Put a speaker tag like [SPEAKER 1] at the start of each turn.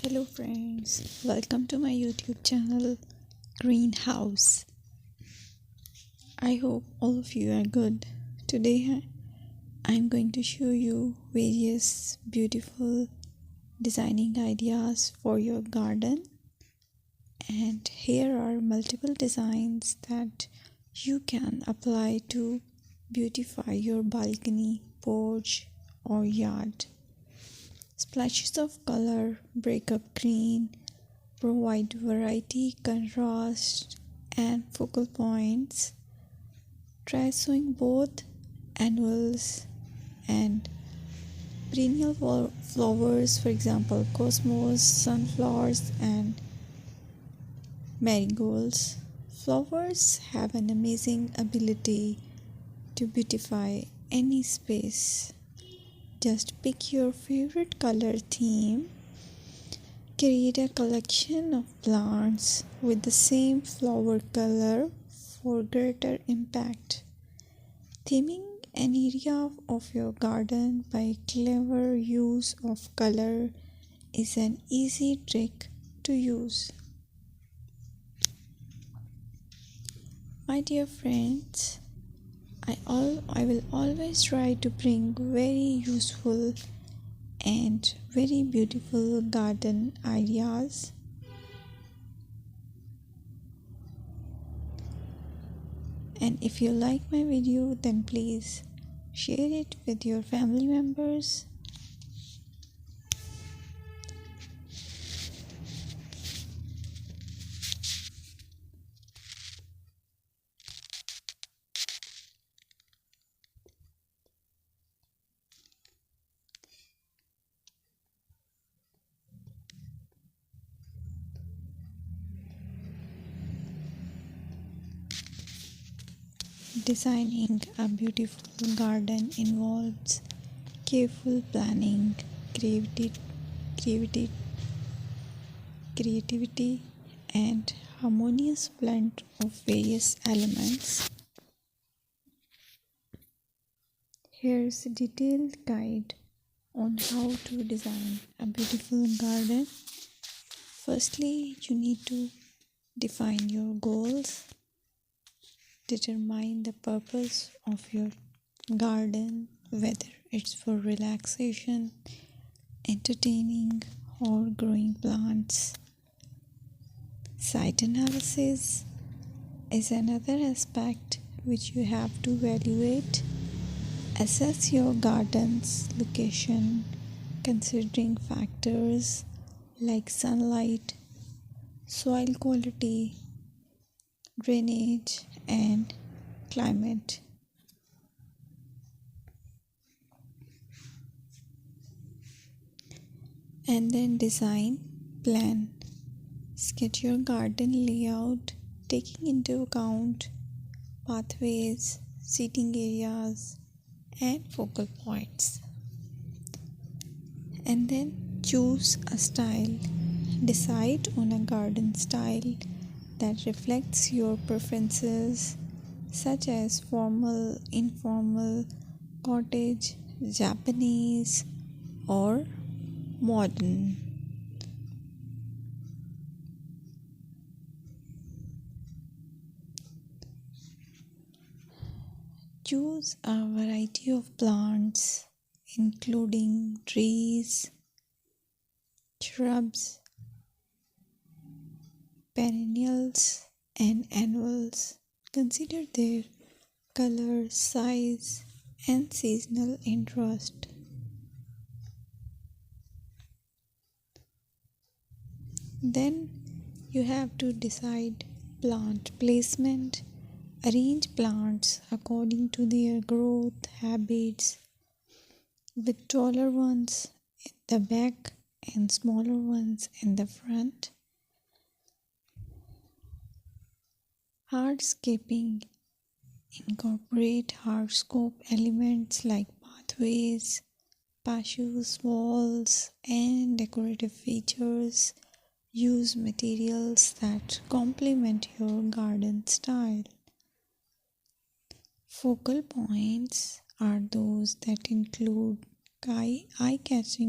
[SPEAKER 1] Hello friends, welcome to my YouTube channel Greenhouse. I hope all of you are good. Today I'm going to show you various beautiful designing ideas for your garden, and here are multiple designs that you can apply to beautify your balcony, porch or yard. Splashes of color break up green, provide variety, contrast, and focal points. Try sowing both annuals and perennial flowers, for example, cosmos, sunflowers, and marigolds. Flowers have an amazing ability to beautify any space. Just pick your favorite color theme. Create a collection of plants with the same flower color for greater impact. Theming an area of your garden by clever use of color is an easy trick to use. My dear friends, I will always try to bring very useful and very beautiful garden ideas. And if you like my video, then please share it with your family members. Designing a beautiful garden involves careful planning, creativity, and harmonious blend of various elements. Here's a detailed guide on how to design a beautiful garden. Firstly, you need to define your goals. Determine the purpose of your garden, whether it's for relaxation, entertaining, or growing plants. Site analysis is another aspect which you have to evaluate. Assess your garden's location, considering factors like sunlight, soil quality, drainage, and climate. And then design plan. Sketch your garden layout, taking into account pathways, seating areas, and focal points. And then choose a style. Decide on a garden style that reflects your preferences, such as formal, informal, cottage, Japanese, or modern. Choose a variety of plants, including trees, shrubs, perennials, and annuals. Consider their color, size, and seasonal interest. Then you have to decide plant placement. Arrange plants according to their growth habits, with taller ones in the back and smaller ones in the front. Hardscaping. Incorporate hardscape elements like pathways, patios, walls, and decorative features. Use materials that complement your garden style. Focal points are those that include eye-catching